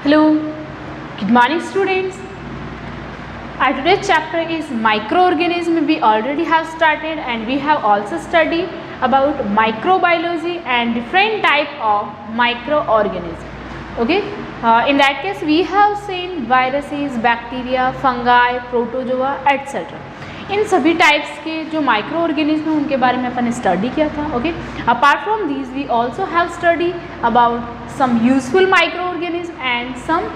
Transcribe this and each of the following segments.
Hello, good morning students. Our today's chapter is microorganism. We already have started and we have also studied about microbiology and different type of microorganism. Okay, in that case we have seen viruses, bacteria, fungi, protozoa, etc. इन सभी types के जो micro organism हैं उनके बारे में अपन ने study किया था. Okay, apart from these we also have study about some useful micro organism and some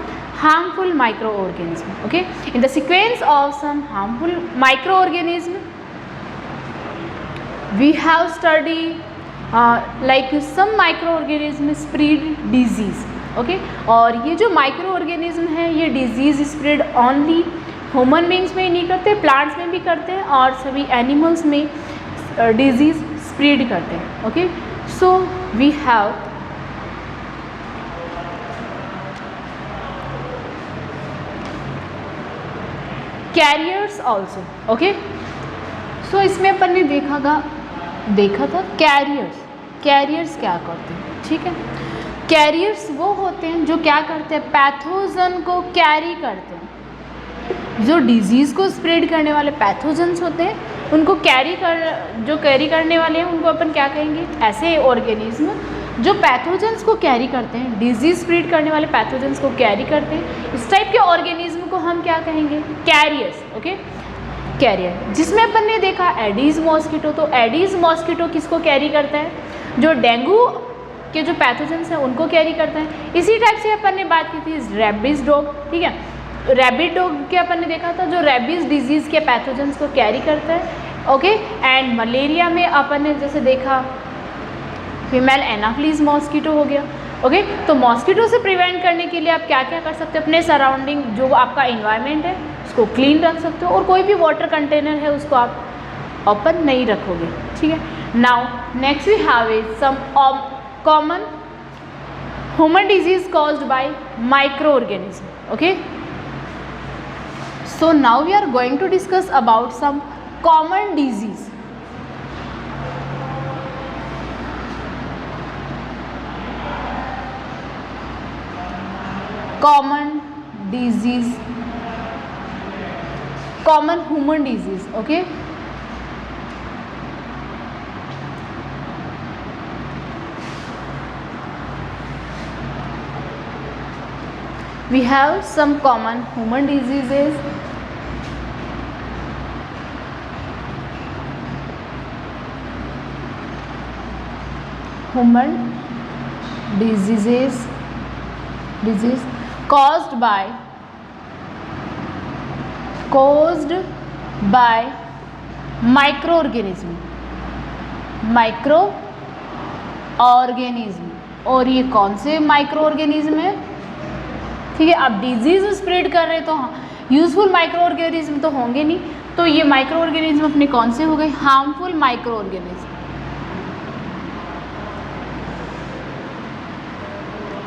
harmful microorganism. Okay, in the sequence of some harmful microorganism we have studied like some microorganism spread disease. Okay, और ये जो microorganism है ये disease spread only human beings में ही नहीं करते, plants में भी करते हैं और सभी एनिमल्स में डिजीज़ स्प्रेड करते हैं. Okay, so we have carriers also. Okay, so इसमें अपन ने देखा था कैरियर्स क्या करते हैं. ठीक है, कैरियर्स वो होते हैं जो क्या करते हैं, पैथोजन को कैरी करते हैं. जो डिजीज़ को स्प्रेड करने वाले पैथोजेंस होते हैं उनको कैरी करने वाले हैं उनको अपन क्या कहेंगे, ऐसे ऑर्गेनिज्म जो पैथोजेंस को कैरी करते हैं, डिजीज़ स्प्रेड करने वाले पैथोजेंस को कैरी करते हैं, इस टाइप के ऑर्गेनिज्म को हम क्या कहेंगे, कैरियर्स. ओके, कैरियर जिसमें अपन ने देखा एडीज मॉस्किटो. तो एडीज मॉस्किटो किसको कैरी करता है, जो डेंगू के जो पैथोजेंस हैं उनको कैरी करता है. इसी टाइप से अपन ने बात की थी रेबीज डॉग. ठीक है, रैबिट डॉग के अपन ने देखा था जो रेबीज डिजीज़ के पैथोजेंस को कैरी करता है. ओके, एंड मलेरिया में अपन ने जैसे देखा फीमेल एनाफिलीज मॉस्किटो हो गया. ओके, तो मॉस्किटो से प्रिवेंट करने के लिए आप क्या क्या कर सकते हो, अपने सराउंडिंग जो आपका इन्वायरमेंट है उसको क्लीन रख सकते हो और कोई भी वाटर कंटेनर है उसको आप ओपन नहीं रखोगे. ठीक है, now next we have is some common human disease caused by micro organism. Okay, so now we are going to discuss about some common disease. Common human disease. Okay, we have some common human diseases. Human disease caused by microorganism. और ये कौन से micro organism है. ठीक है, आप disease spread कर रहे तो यूजफुल माइक्रो ऑर्गेनिज्म तो होंगे नहीं, तो ये माइक्रो ऑर्गेनिज्म अपने कौन से हो गए, harmful microorganism.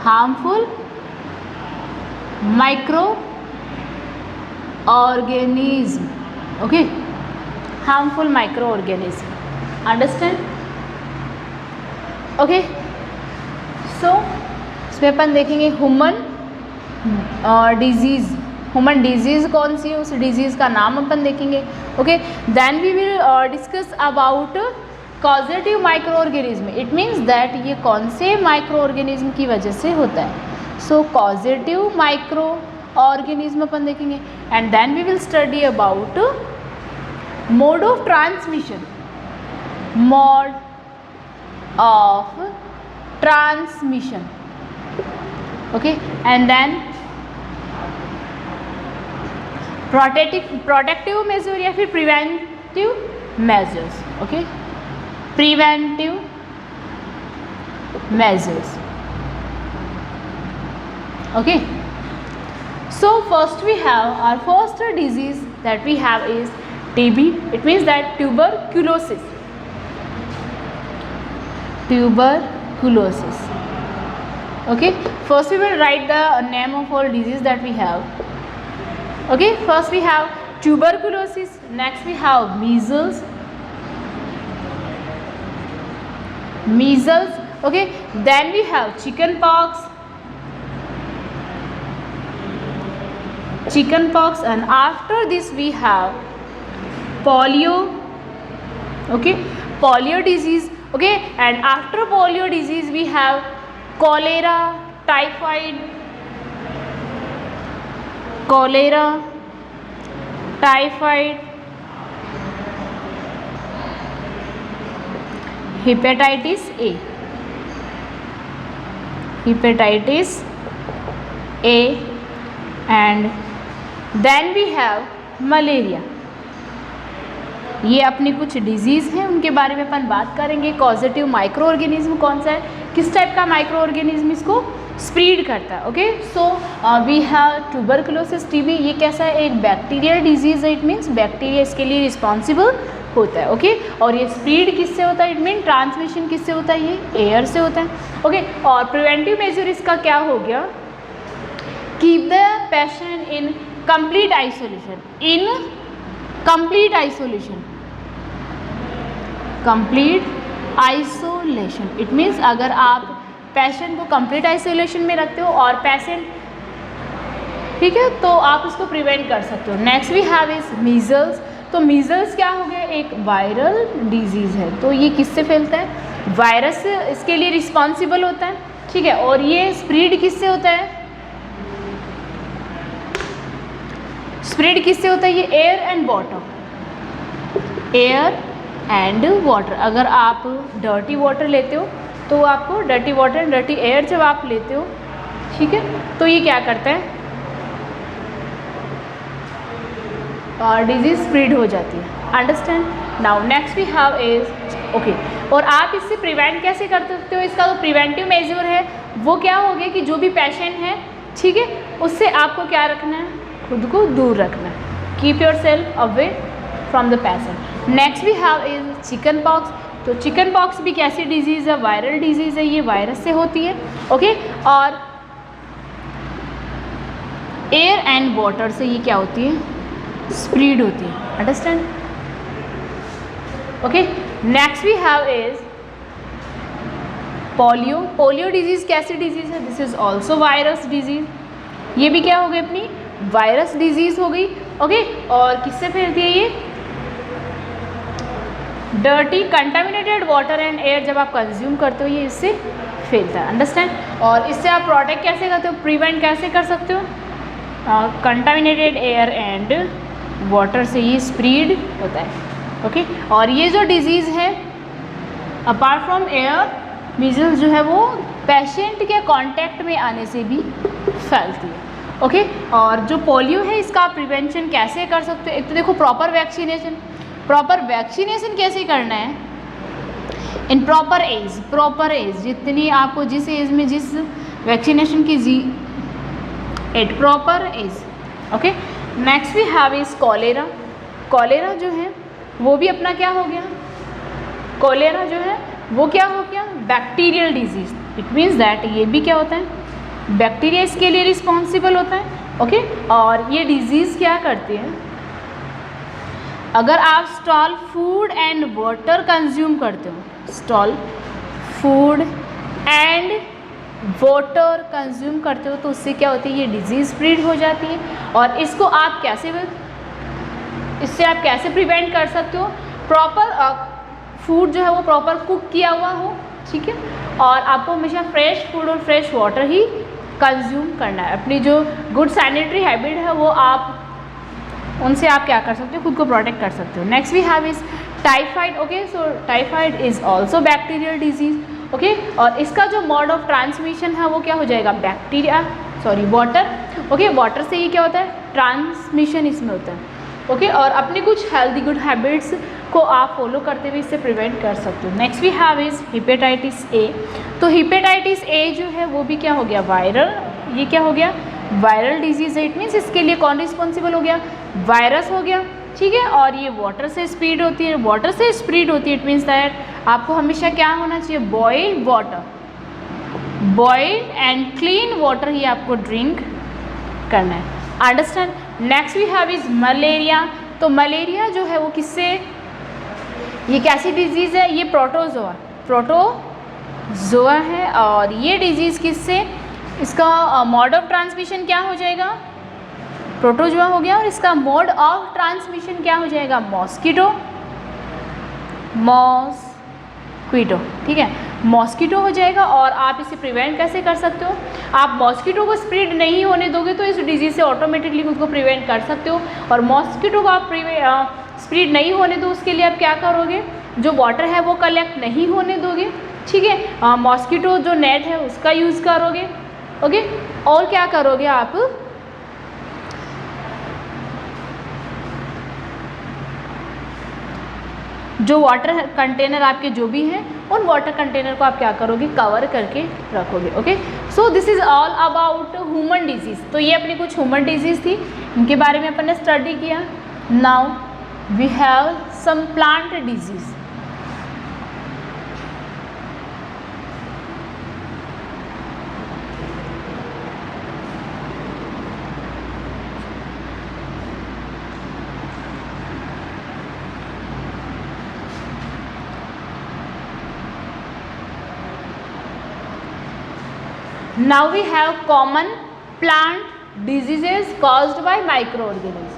Harmful micro organism. Okay, harmful microorganism, understand. Okay, so इसमें अपन देखेंगे ह्यूमन डिजीज़ कौन सी है, उस डिजीज़ का नाम अपन देखेंगे. Okay, then we will discuss about causative micro organism. It means that ये कौन से माइक्रो ऑर्गेनिज्म की वजह से होता है. सो कॉजेटिव माइक्रो ऑर्गेनिज्म अपन देखेंगे and then we will study about mode of transmission. Okay, and then protective measure या फिर preventive measures. Okay, preventive measures. Okay, so first we have our first disease that we have is TB. It means that tuberculosis. Okay, first we will write the name of all disease that we have. Okay, first we have tuberculosis, next we have measles. Okay, then we have chicken pox, chicken pox, and after this we have polio, okay, polio disease, okay, and after polio disease we have cholera, typhoid, cholera, typhoid, hepatitis A, hepatitis A, and then we have malaria. ये अपनी कुछ disease हैं, उनके बारे में अपन बात करेंगे। Causative micro organism कौन सा है, किस टाइप का माइक्रो ऑर्गेनिज्म इसको स्प्रीड करता है। Okay, so we have tuberculosis TB. ये कैसा है, एक बैक्टीरियल डिजीज़ है। इट मीन्स बैक्टीरिया इसके लिए रिस्पॉन्सिबल होता है। ओके, और ये स्प्रीड किससे होता है, इट मीन ट्रांसमिशन किससे होता है, ये एयर से होता है। ओके, और प्रिवेंटिव मेजर इसका क्या हो गया, keep the patient in complete isolation, in complete isolation, complete isolation. It means अगर आप पेशेंट को कंप्लीट आइसोलेशन में रखते हो और पेशेंट, ठीक है, तो आप उसको प्रिवेंट कर सकते हो। Next we have is measles. तो मीजल्स क्या हो गया, एक वायरल डिजीज़ है। तो ये किससे फैलता है, वायरस इसके लिए रिस्पॉन्सिबल होता है, ठीक है, और ये स्प्रीड किससे होता है, स्प्रेड किससे होता है, ये air and water, air and water. अगर आप डर्टी वाटर लेते हो तो आपको डर्टी वाटर, डर्टी एयर जब आप लेते हो, ठीक है, तो ये क्या करता है, डिजीज स्प्रेड हो जाती है। Understand. Now next we have is, okay, और आप इससे प्रिवेंट कैसे कर सकते हो, इसका जो प्रिवेंटिव मेजर है वो क्या हो गया कि जो भी पेशेंट है, ठीक है, उससे आपको क्या रखना है, खुद को दूर रखना है। Keep yourself away from the patient. Next we have is chicken pox. तो चिकन पॉक्स भी कैसी डिजीज़ है, वायरल डिजीज़ है, ये वायरस से होती है। ओके, और एयर एंड वाटर से ये क्या होती है, स्प्रीड होती है। Understand. Okay, next we have is polio. Polio disease कैसी डिजीज़ है, this is also virus disease. ये भी क्या हो गई, अपनी वायरस डिजीज़ हो गई। ओके, और किससे फैलती है, ये dirty contaminated water and air जब आप कंज्यूम करते हो, ये इससे फैलता है। अंडरस्टैंड। और इससे आप प्रोटेक्ट कैसे करते हो, प्रिवेंट कैसे कर सकते हो, कंटामिनेटेड एयर एंड वाटर से ये स्प्रीड होता है। ओके, और ये जो डिजीज़ है अपार्ट फ्रॉम एयर, मीजल्स जो है वो पेशेंट के कांटेक्ट में आने से भी फैलती है। ओके, और जो पोलियो है इसका प्रिवेंशन कैसे कर सकते हो, एक तो देखो प्रॉपर वैक्सीनेशन। प्रॉपर वैक्सीनेशन कैसे करना है, in proper age, proper age जितनी आपको जिस एज में जिस वैक्सीनेशन की at proper age. Okay, next we have is cholera. Cholera जो है वो भी अपना क्या हो गया, कॉलेरा जो है वो क्या हो गया, bacterial disease. It means that ये भी क्या होता है, बैक्टीरिया इसके लिए रिस्पॉन्सिबल होता है। ओके, और ये डिजीज़ क्या करती है, अगर आप stall food and water consume करते हो, stall food and water consume करते हो, तो उससे क्या होती है, ये डिजीज़ स्प्रेड हो जाती है। और इसको आप कैसे, इससे आप कैसे प्रिवेंट कर सकते हो, प्रॉपर फूड जो है वो प्रॉपर कुक किया हुआ हो, ठीक है, और आपको हमेशा फ्रेश फूड और फ्रेश वाटर ही कंज्यूम करना है। अपनी जो गुड सैनिटरी हैबिट है वो आप, उनसे आप क्या कर सकते हो, खुद को प्रोटेक्ट कर सकते हो। Next we have is typhoid. Okay, so typhoid is also bacterial disease. Okay, और इसका जो मोड ऑफ ट्रांसमिशन है वो क्या हो जाएगा, bacteria, sorry water. Okay, water से ये क्या होता है, ट्रांसमिशन इसमें होता है। ओके, और अपनी कुछ हेल्दी गुड हैबिट्स को आप फॉलो करते हुए इससे प्रिवेंट कर सकते हो। Next we have is hepatitis A. तो हेपेटाइटिस ए जो है वो भी क्या हो गया, वायरल, ये क्या हो गया, वायरल डिजीज़ है। इट मीन्स इसके लिए कौन रिस्पॉन्सिबल हो गया, वायरस हो गया, ठीक है, और ये वाटर से स्प्रेड होती है, वाटर से स्प्रेड होती है। इट मीन्स दैट आपको हमेशा क्या होना चाहिए, boiled water, boiled and clean water ही आपको ड्रिंक करना है। Understand. Next we have is malaria. तो मलेरिया जो है वो किससे, ये कैसी डिजीज़ है, ये प्रोटोजोआ, प्रोटोजोआ है। और ये डिजीज़ किससे, इसका मोड ऑफ ट्रांसमिशन क्या हो जाएगा, प्रोटोजुआ हो गया, और इसका मोड ऑफ ट्रांसमिशन क्या हो जाएगा, मॉस्किटो, ठीक है, मॉस्किटो हो जाएगा। और आप इसे प्रिवेंट कैसे कर सकते हो, आप मॉस्किटो को स्प्रेड नहीं होने दोगे तो इस डिजीज़ से ऑटोमेटिकली खुद को प्रिवेंट कर सकते हो। और मॉस्किटो को आप स्प्रेड नहीं होने दो, उसके लिए आप क्या करोगे, जो वाटर है वो कलेक्ट नहीं होने दोगे, ठीक है, मॉस्किटो जो नेट है उसका यूज़ करोगे, ओके। और क्या करोगे आप, जो वाटर कंटेनर आपके जो भी हैं उन वाटर कंटेनर को आप क्या करोगे, कवर करके रखोगे, okay. So this is all about human disease. तो ये अपनी कुछ ह्यूमन डिजीज़ थी, इनके बारे में अपन ने स्टडी किया। Now we have some plant disease. Now we have common plant diseases caused by microorganisms.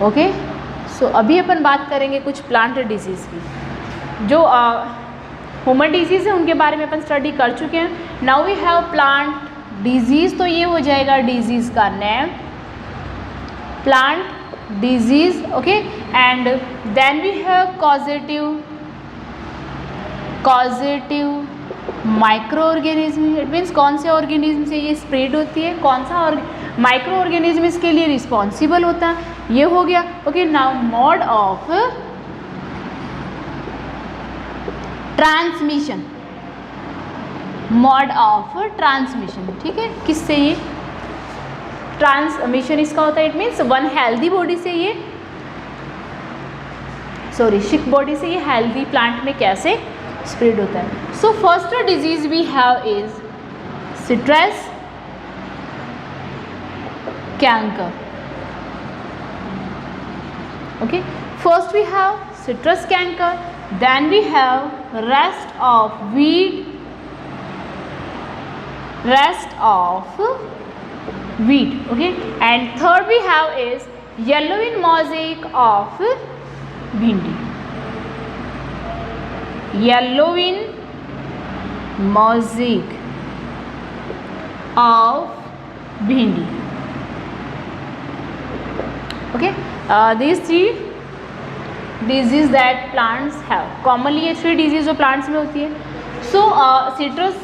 Okay, so अभी अपन बात करेंगे कुछ प्लांट डिजीज़ की। जो ह्यूमन डिजीज़ है उनके बारे में अपन स्टडी कर चुके हैं। Now we have plant disease, तो ये हो जाएगा डिजीज़ का name, plant disease, okay. And then we have causative micro organism. It means कौन से ऑर्गेनिज्म से ये स्प्रेड होती है, कौन सा माइक्रो ऑर्गेनिज्म इसके लिए रिस्पॉन्सिबल होता है, ये हो गया, okay. Now mode of transmission, ठीक है, किससे ये ट्रांसमिशन इसका होता है, it means one healthy body से ये, सिक बॉडी से ये हेल्दी प्लांट में कैसे स्प्रेड होता है। So first disease we have is citrus canker, okay. First we have citrus canker, then we have rust of wheat, okay. And third we have is yellow vein mosaic of bhindi, yellow vein mosaic of bhindi, okay. these three disease that plants have, commonly ये three disease जो plants में होती है। सो citrus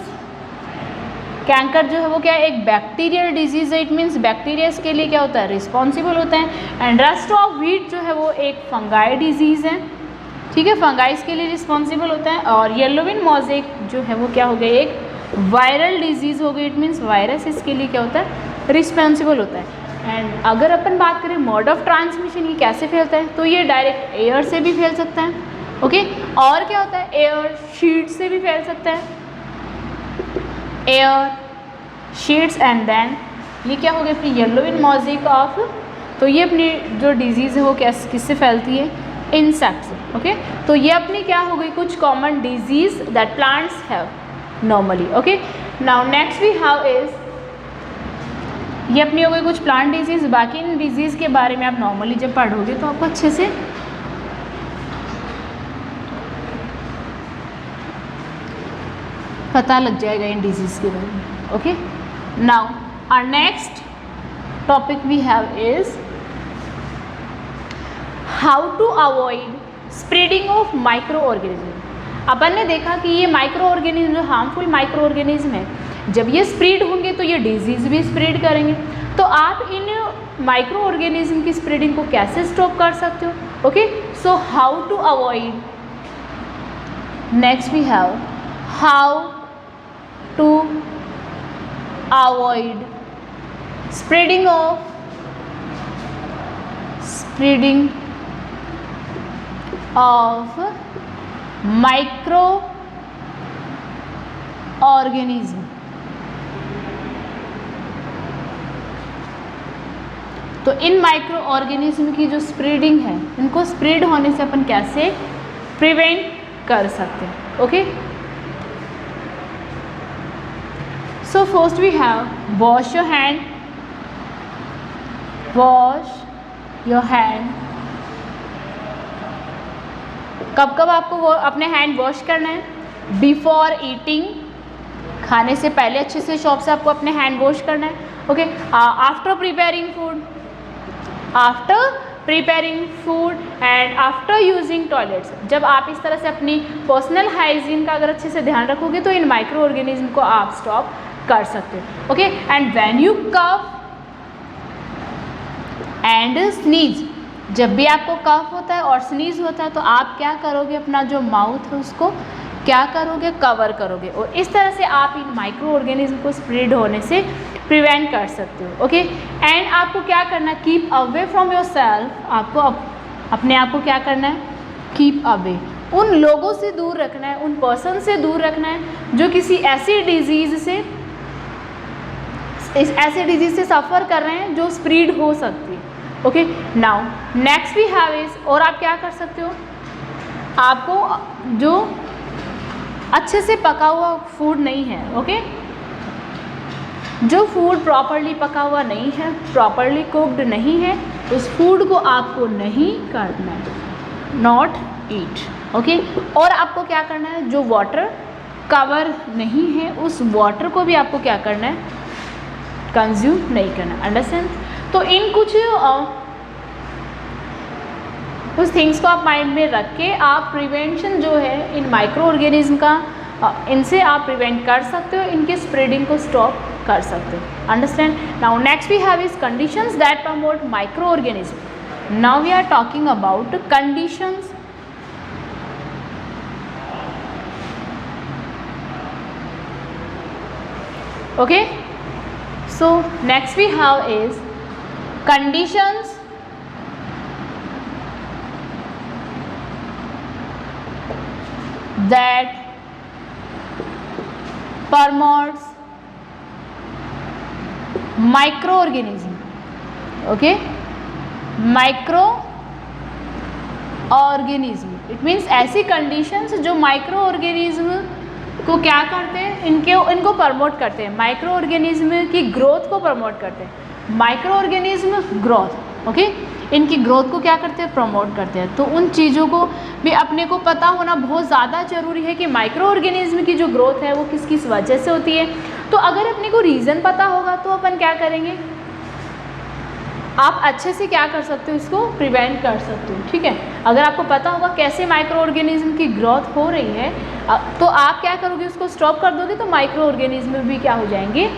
canker जो है वो क्या है, एक बैक्टीरियल डिजीज़ है, इट मीन्स बैक्टीरिया के लिए क्या होता है, रिस्पॉन्सिबल होता है। एंड रेस्ट ऑफ वीट जो है वो एक फंगाई डिजीज़ है, ठीक है, फंगाइस के लिए रिस्पॉन्सिबल होता है। और येलोइन मोज़ेक जो है वो क्या हो गया, एक वायरल डिजीज़ हो गई, इट मीन्स वायरस इसके लिए क्या होता है, रिस्पॉन्सिबल होता है। एंड अगर अपन बात करें मोड ऑफ ट्रांसमिशन, ये कैसे फैलता है, तो ये डायरेक्ट एयर से भी फैल सकता है, ओके। और क्या होता है, एयर शीट से भी फैल सकता है, एयर शीट्स। एंड देन ये क्या हो गया अपनी येलोइन मोज़ेक ऑफ, तो ये अपनी जो डिजीज़ है वो किससे फैलती है, इंसेक्ट से, ओके। तो ये अपनी क्या हो गई, कुछ common disease that plants have normally, okay. Now next we have is, ये अपनी हो गई कुछ प्लांट डिजीज़। बाकी इन डिजीज़ के बारे में आप नॉर्मली जब पढ़ोगे तो आपको अच्छे से पता लग जाएगा इन डिजीज़ के बारे में, okay. Now our next topic we have is how to avoid spreading of micro organism. अपन ने देखा कि ये माइक्रो ऑर्गेनिज्म जो हार्मफुल माइक्रो ऑर्गेनिज्म है, जब ये स्प्रेड होंगे तो ये डिजीज़ भी स्प्रेड करेंगे। तो आप इन माइक्रो ऑर्गेनिज्म की स्प्रेडिंग को कैसे स्टॉप कर सकते हो, okay. So how to avoid, next we have how to avoid spreading of micro organism. तो इन माइक्रो ऑर्गेनिज्म की जो स्प्रेडिंग है, इनको स्प्रेड होने से अपन कैसे प्रिवेंट कर सकते हैं, okay. So first we have wash your hand, wash your hand. कब कब आपको वो अपने हैंड वॉश करना है? बिफोर ईटिंग, खाने से पहले अच्छे से शॉप से आपको अपने हैंड वॉश करना है। Okay, after preparing food, after preparing food and after using toilets. जब आप इस तरह से अपनी पर्सनल हाइजीन का अगर अच्छे से ध्यान रखोगे तो इन माइक्रो ऑर्गेनिज्म को आप स्टॉप कर सकते हो। Okay, and when you cough and sneeze, जब भी आपको कफ होता है और स्नीज होता है तो आप क्या करोगे? अपना जो माउथ है उसको क्या करोगे? कवर करोगे, और इस तरह से आप इन माइक्रो ऑर्गेनिज्म को स्प्रेड होने से प्रिवेंट कर सकते हो। ओके, एंड आपको क्या करना है? Keep away from your self. आपको अपने आप को क्या करना है? कीप अवे, उन लोगों से दूर रखना है, उन पर्सन से दूर रखना है जो किसी ऐसी डिजीज़ से सफ़र कर रहे हैं जो स्प्रेड हो सकती है। Okay, now next we have is, और आप क्या कर सकते हो? आपको जो अच्छे से पका हुआ फूड नहीं है, ओके, जो फूड प्रॉपरली पका हुआ नहीं है, प्रॉपरली कुक्ड नहीं है, उस फूड को आपको नहीं करना है, नॉट ईट। ओके, और आपको क्या करना है? जो वाटर कवर नहीं है उस वाटर को भी आपको क्या करना है? कंज्यूम नहीं करना। अंडरस्टैंड? तो इन कुछ थिंग्स को आप माइंड में रख के आप प्रिवेंशन जो है इन माइक्रो ऑर्गेनिज्म का, इनसे आप प्रिवेंट कर सकते हो, इनके स्प्रेडिंग को स्टॉप कर सकते हो। Understand? Now next we have is conditions that promote micro organism. Now we are talking about conditions. Okay, so next we have is conditions that promotes microorganism. Okay, microorganism it means ऐसी conditions जो micro organism को क्या करते हैं? इनको promote करते हैं, micro organism की ग्रोथ को प्रमोट करते हैं। माइक्रो ऑर्गेनिज्म ग्रोथ, ओके, इनकी ग्रोथ को क्या करते हैं? प्रमोट करते हैं। तो उन चीज़ों को भी अपने को पता होना बहुत ज़्यादा ज़रूरी है कि माइक्रो ऑर्गेनिज्म की जो ग्रोथ है वो किस किस वजह से होती है। तो अगर अपने को रीज़न पता होगा तो अपन क्या करेंगे? आप अच्छे से क्या कर सकते हो? इसको प्रिवेंट कर सकते हो। ठीक है, अगर आपको पता होगा कैसे माइक्रो ऑर्गेनिज्म की ग्रोथ हो रही है तो आप क्या करोगे? उसको स्टॉप कर दोगे तो माइक्रो ऑर्गेनिज्म भी क्या हो जाएंगे?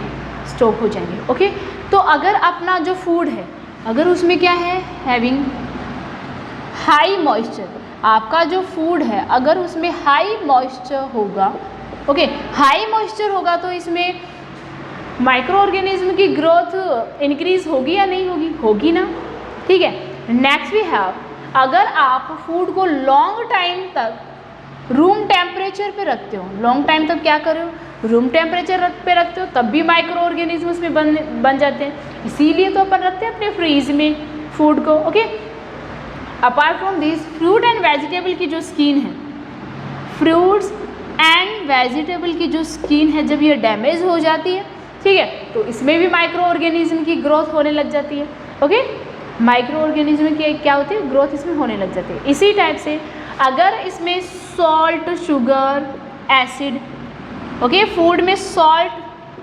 स्टॉप हो जाएंगे। ओके, तो अगर अपना जो फूड है अगर उसमें क्या है? हैविंग हाई मॉइस्चर, आपका जो फूड है अगर उसमें हाई मॉइस्चर होगा, ओके, हाई मॉइस्चर होगा तो इसमें माइक्रो ऑर्गेनिज्म की ग्रोथ इंक्रीज होगी या नहीं होगी? होगी ना। ठीक है, नेक्स्ट वी हैव, अगर आप फूड को लॉन्ग टाइम तक रूम टेम्परेचर पे रखते हो, लॉन्ग टाइम तक क्या कर रहे हो? रूम टेम्परेचर पे रखते हो, तब भी माइक्रो ऑर्गेनिज्म उसमें बन जाते हैं। इसीलिए तो अपन रखते हैं अपने फ्रीज में फूड को। Okay, apart from this fruit and vegetable की जो स्किन है, फ्रूट्स एंड वेजिटेबल की जो स्किन है जब ये डैमेज हो जाती है, ठीक है, तो इसमें भी माइक्रो ऑर्गेनिज्म की ग्रोथ होने लग जाती है। ओके, माइक्रो ऑर्गेनिज्म की क्या होती है? ग्रोथ इसमें होने लग जाती है। इसी टाइप से अगर इसमें salt, sugar, acid, okay, food में सॉल्ट,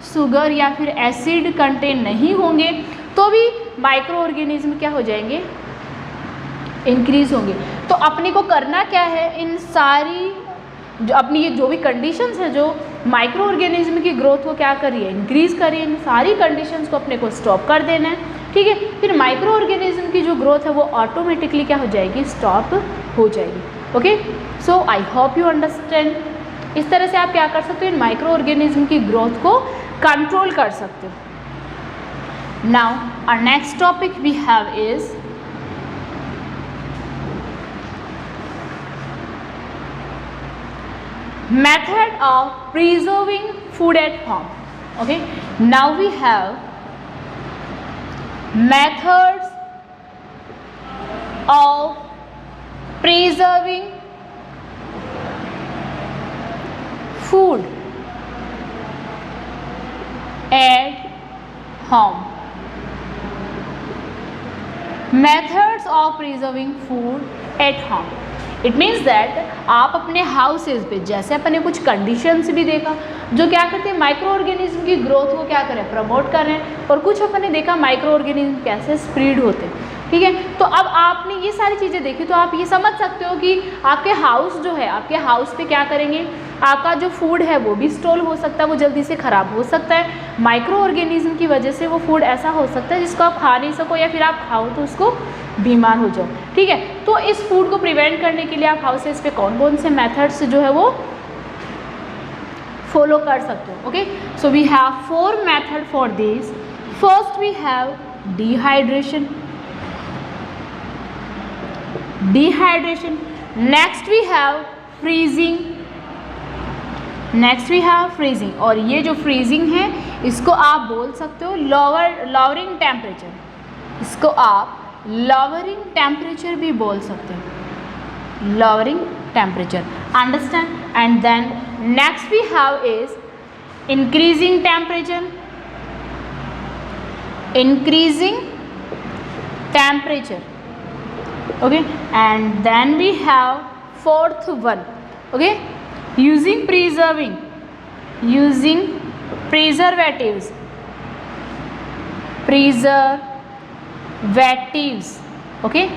शुगर या फिर एसिड कंटेंट नहीं होंगे तो भी माइक्रो ऑर्गेनिज्म क्या हो जाएंगे? इंक्रीज होंगे। तो अपने को करना क्या है? इन सारी जो अपनी ये जो भी कंडीशंस है जो माइक्रो ऑर्गेनिज्म की ग्रोथ को क्या करिए? इंक्रीज करिए। इन सारी कंडीशंस को अपने को स्टॉप कर देना है। ठीक है, फिर माइक्रो ऑर्गेनिज्म की जो ग्रोथ है वो ऑटोमेटिकली क्या हो जाएगी? स्टॉप हो जाएगी। Okay, so I hope you understand. इस तरह से आप क्या कर सकते हो? इन माइक्रो ऑर्गेनिज्म की ग्रोथ को कंट्रोल कर सकते हो। Now our next topic we have is method of preserving food at home. Okay, now we have methods of preserving food at home. Methods of preserving food at home, it means that आप अपने houses पे, जैसे अपने कुछ conditions भी देखा जो क्या करते हैं, माइक्रो ऑर्गेनिज्म की ग्रोथ को क्या करें, प्रमोट कर रहे हैं, और कुछ अपने देखा माइक्रो ऑर्गेनिज्म कैसे स्प्रीड होते हैं। ठीक है, तो अब आपने ये सारी चीज़ें देखी तो आप ये समझ सकते हो कि आपके हाउस जो है, आपके हाउस पे क्या करेंगे, आपका जो फूड है वो भी स्टोर हो सकता है, वो जल्दी से ख़राब हो सकता है। माइक्रो ऑर्गेनिज्म की वजह से वो फूड ऐसा हो सकता है जिसको आप खा नहीं सको, या फिर आप खाओ तो उसको बीमार हो जाओ। ठीक है, तो इस फूड को प्रिवेंट करने के लिए आप हाउसेज पे कौन कौन से मेथड्स जो है वो फॉलो कर सकते हो। Okay, so we have 4 method for this. First we have dehydration, next we have freezing, और ये जो फ्रीजिंग है इसको आप बोल सकते हो लॉवरिंग टेम्परेचर, इसको आप लॉवरिंग टेम्परेचर भी बोल सकते हो, lowering temperature, understand. And then next we have is increasing temperature, okay, and then we have fourth one, okay, using preservatives, okay।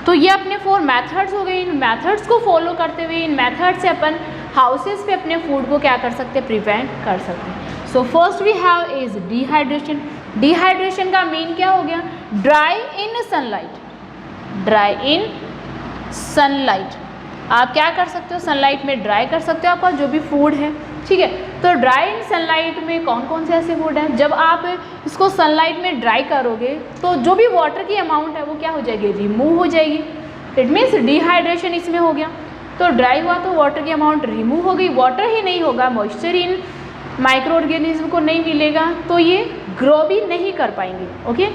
तो ये अपने 4 मेथड्स हो गए। इन मेथड्स को फॉलो करते हुए, इन मेथड से अपन हाउसेस पे अपने फूड को क्या कर सकते हैं, प्रिवेंट कर सकते हैं। So first we have is dehydration. Dehydration का मीन क्या हो गया, ड्राई इन सनलाइट, आप क्या कर सकते हो, सनलाइट में ड्राई कर सकते हो आपका जो भी फूड है। ठीक है, तो ड्राई इन सनलाइट में कौन कौन से ऐसे फूड हैं, जब आप इसको सनलाइट में ड्राई करोगे तो जो भी वाटर की अमाउंट है वो क्या हो जाएगी, रिमूव हो जाएगी। इट मीन्स डिहाइड्रेशन इसमें हो गया। तो ड्राई हुआ तो वाटर की अमाउंट रिमूव हो गई, वाटर ही नहीं होगा, मॉइस्चर इन माइक्रो ऑर्गेनिज्म को नहीं मिलेगा, तो ये ग्रो भी नहीं कर पाएंगे। ओके,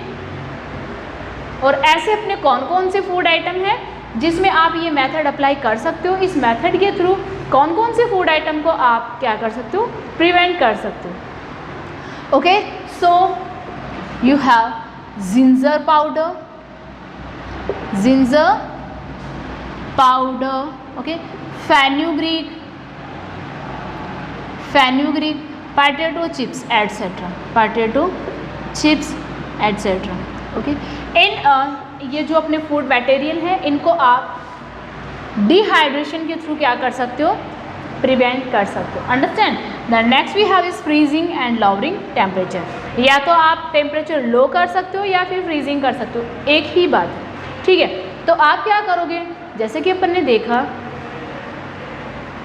और ऐसे अपने कौन कौन से फूड आइटम हैं जिसमें आप ये मेथड अप्लाई कर सकते हो। इस मेथड के थ्रू कौन कौन से फूड आइटम को आप क्या कर सकते हो, प्रिवेंट कर सकते हो। Okay, so you have ginger powder, okay, fenugreek, potato chips etcetera, okay. इन ये जो अपने फूड मटेरियल है इनको आप डिहाइड्रेशन के थ्रू क्या कर सकते हो, प्रिवेंट कर सकते हो, understand. The next we have is freezing and lowering temperature. या तो आप टेम्परेचर लो कर सकते हो या फिर फ्रीजिंग कर सकते हो, एक ही बात है। ठीक है, तो आप क्या करोगे, जैसे कि अपन ने देखा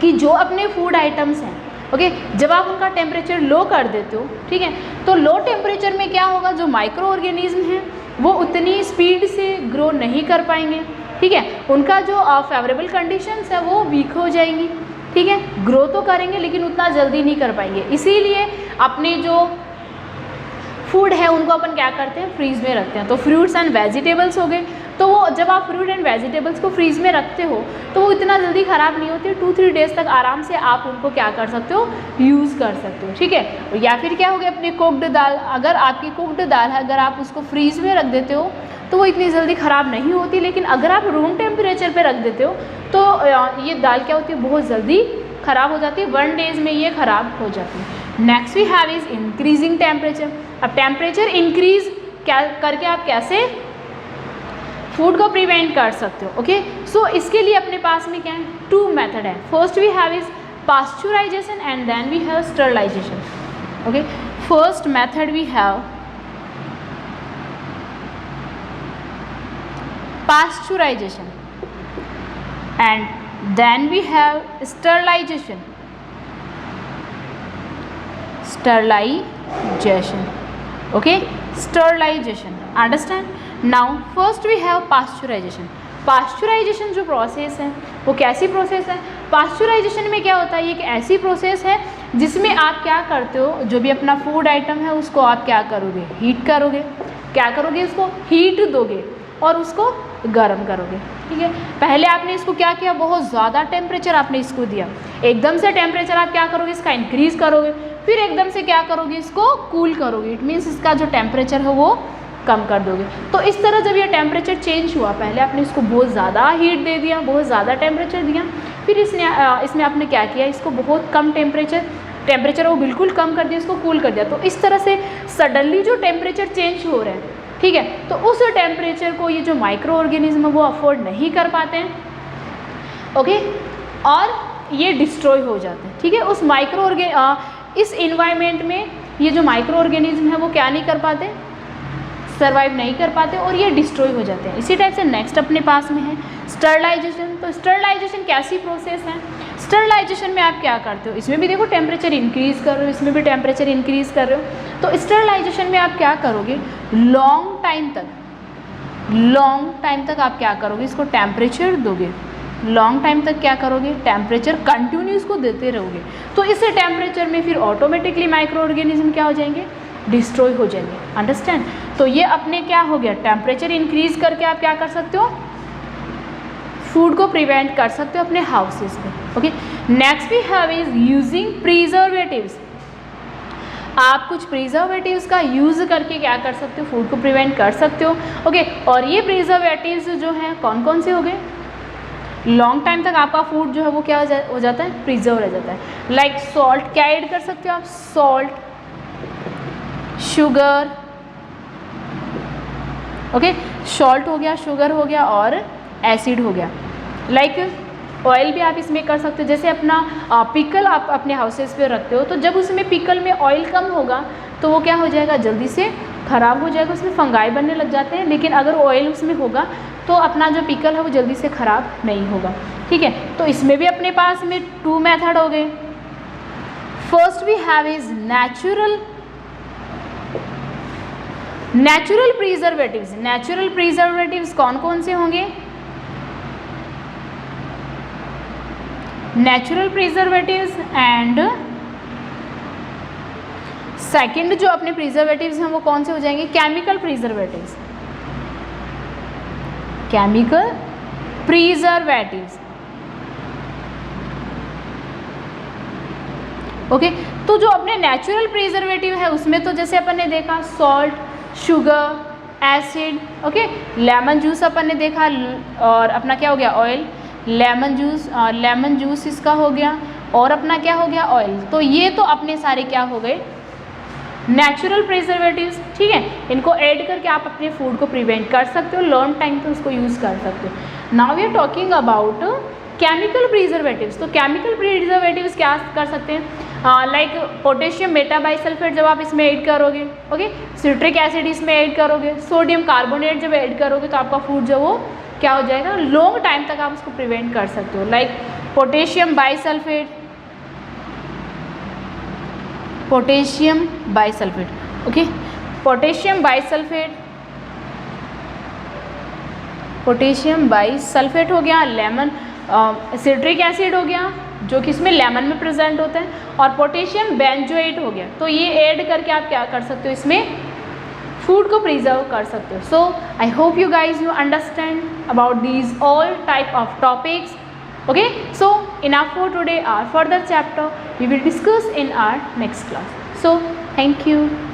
कि जो अपने फूड आइटम्स हैं, ओके, जब आप उनका टेम्परेचर लो कर देते हो, ठीक है, तो लो टेम्परेचर में क्या होगा, जो माइक्रो ऑर्गेनिज्म हैं वो उतनी स्पीड से ग्रो नहीं कर पाएंगे। ठीक है, उनका जो फेवरेबल कंडीशंस है वो वीक हो जाएंगी। ठीक है, ग्रो तो करेंगे लेकिन उतना जल्दी नहीं कर पाएंगे, इसीलिए अपने जो फूड है उनको अपन क्या करते हैं, फ्रीज में रखते हैं। तो फ्रूट्स एंड वेजिटेबल्स हो गए, तो वो जब आप फ्रूट एंड वेजिटेबल्स को फ्रीज में रखते हो तो वो इतना जल्दी ख़राब नहीं होती, 2-3 डेज तक आराम से आप उनको क्या कर सकते हो, यूज़ कर सकते हो। ठीक है, या फिर क्या हो गया, अपनी कुक्ड दाल, अगर आपकी कुक्ड दाल है, अगर आप उसको फ्रीज में रख देते हो तो वो इतनी जल्दी ख़राब नहीं होती, लेकिन अगर आप रूम टेम्परेचर पर रख देते हो तो ये दाल क्या होती है, बहुत जल्दी ख़राब हो जाती है, 1 डेज में ये ख़राब हो जाती है। Next we have is increasing temperature. अब टेम्परेचर इंक्रीज क्या करके आप कैसे फूड को प्रिवेंट कर सकते हो। ओके, सो इसके लिए अपने पास में क्या है, 2 मेथड है। First we have is pasteurization and then we have sterilization. Okay, first method we have pasteurization and then we have sterilization, okay, sterilization, understand। now first we have pasteurization जो process है वो कैसी process है, pasteurisation में क्या होता है, ये एक ऐसी प्रोसेस है जिसमें आप क्या करते हो, जो भी अपना फूड आइटम है उसको आप क्या करोगे, हीट करोगे, क्या करोगे, उसको हीट दोगे और उसको गर्म करोगे। ठीक है, पहले आपने इसको क्या किया, बहुत ज़्यादा टेम्परेचर आपने इसको दिया, एकदम से टेम्परेचर आप क्या करोगे, इसका इंक्रीज़ करोगे, फिर एकदम से क्या करोगे, इसको कूल करोगे। इट मीन्स इसका जो टेम्परेचर है वो कम कर दोगे। तो इस तरह जब ये टेम्परेचर चेंज हुआ, पहले आपने इसको बहुत ज़्यादा हीट दे दिया, बहुत ज़्यादा टेम्परेचर दिया, फिर इसमें आपने क्या किया, इसको बहुत कम टेम्परेचर वो बिल्कुल कम कर दिया, इसको कूल कर दिया। तो इस तरह से सडनली जो टेम्परेचर चेंज हो रहा है, ठीक है, तो उस टेम्परेचर को ये जो माइक्रो ऑर्गेनिज्म है वो अफोर्ड नहीं कर पाते हैं, ओके, और ये डिस्ट्रॉय हो जाते हैं, ठीक है। उस इस इन्वायरमेंट में ये जो माइक्रो ऑर्गेनिज्म है वो क्या नहीं कर पाते, सर्वाइव नहीं कर पाते और ये डिस्ट्रॉय हो जाते हैं। इसी टाइप से नेक्स्ट अपने पास में है स्टरलाइजेशन। तो स्टरलाइजेशन कैसी प्रोसेस है? स्टरलाइजेशन में आप क्या करते हो, इसमें भी देखो टेम्परेचर इंक्रीज़ कर रहे हो, इसमें भी टेम्परेचर इंक्रीज़ कर रहे हो। तो स्टरलाइजेशन में आप क्या करोगे, लॉन्ग टाइम तक आप क्या करोगे, इसको टेम्परेचर दोगे, लॉन्ग टाइम तक क्या करोगे, टेम्परेचर कंटिन्यूस को देते रहोगे। तो इस टेम्परेचर में फिर ऑटोमेटिकली माइक्रो ऑर्गेनिज्म क्या हो जाएंगे, डिस्ट्रॉय हो जाएंगे, अंडरस्टैंड। तो ये अपने क्या हो गया, टेम्परेचर इंक्रीज करके आप क्या कर सकते हो, फूड को प्रिवेंट कर सकते हो अपने हाउसेस में, okay. Next we have is using preservatives. आप कुछ प्रिजर्वेटिव्स का यूज़ करके क्या कर सकते हो, फूड को प्रिवेंट कर सकते हो, ओके। और ये प्रिजर्वेटिव्स जो हैं कौन कौन से हो गए, लॉन्ग टाइम तक आपका फूड जो है वो क्या हो जाता है, प्रिजर्व रह जाता है। लाइक सॉल्ट, क्या ऐड कर सकते हो आप, सॉल्ट, शुगर, ओके, सॉल्ट हो गया, शुगर हो गया और एसिड हो गया। लाइक ऑयल भी आप इसमें कर सकते हो, जैसे अपना पिकल आप अपने हाउसेस पे रखते हो, तो जब उसमें पिकल में ऑयल कम होगा तो वो क्या हो जाएगा, जल्दी से ख़राब हो जाएगा, उसमें फंगाई बनने लग जाते हैं। लेकिन अगर ऑयल उसमें होगा तो अपना जो पिकल है वो जल्दी से ख़राब नहीं होगा, ठीक है। तो इसमें भी अपने पास में 2 मेथड हो गए। First we have is natural preservatives. Natural preservatives कौन कौन से होंगे, नेचुरल प्रिजर्वेटिव्स एंड सेकंड जो अपने प्रिजर्वेटिव्स हैं वो कौन से हो जाएंगे, chemical preservatives, chemical preservatives, okay. तो जो अपने नेचुरल प्रिजर्वेटिव है उसमें तो जैसे अपन ने देखा salt, sugar, acid, okay, lemon juice अपन ने देखा, और अपना क्या हो गया, ऑयल, लेमन जूस इसका हो गया, और अपना क्या हो गया, ऑयल। तो ये तो अपने सारे क्या हो गए, नेचुरल प्रिजर्वेटिव्स, ठीक है। इनको ऐड करके आप अपने फूड को प्रिवेंट कर सकते हो, लॉन्ग टाइम तक उसको यूज़ कर सकते हो। Now we are talking about chemical preservatives. तो केमिकल प्रिजर्वेटिव्स क्या कर सकते हैं, लाइक पोटेशियम मेटाबाइसल्फेट जब आप इसमें ऐड करोगे, ओके, सिट्रिक एसिड इसमें ऐड करोगे, सोडियम कार्बोनेट जब ऐड करोगे तो आपका फूड जो वो क्या हो जाएगा, लॉन्ग टाइम तक आप उसको प्रिवेंट कर सकते हो। Like potassium bisulphate, okay, potassium bisulphate हो गया, लेमन सिट्रिक एसिड हो गया जो कि इसमें लेमन में प्रेजेंट होता है, और पोटेशियम बेंजोएट हो गया। तो ये ऐड करके आप क्या कर सकते हो, इसमें फूड को प्रिजर्व कर सकते हो। So I hope you guys you understand about these all type of topics, okay. So enough for today. Our further chapter we will discuss in our next class. So thank you.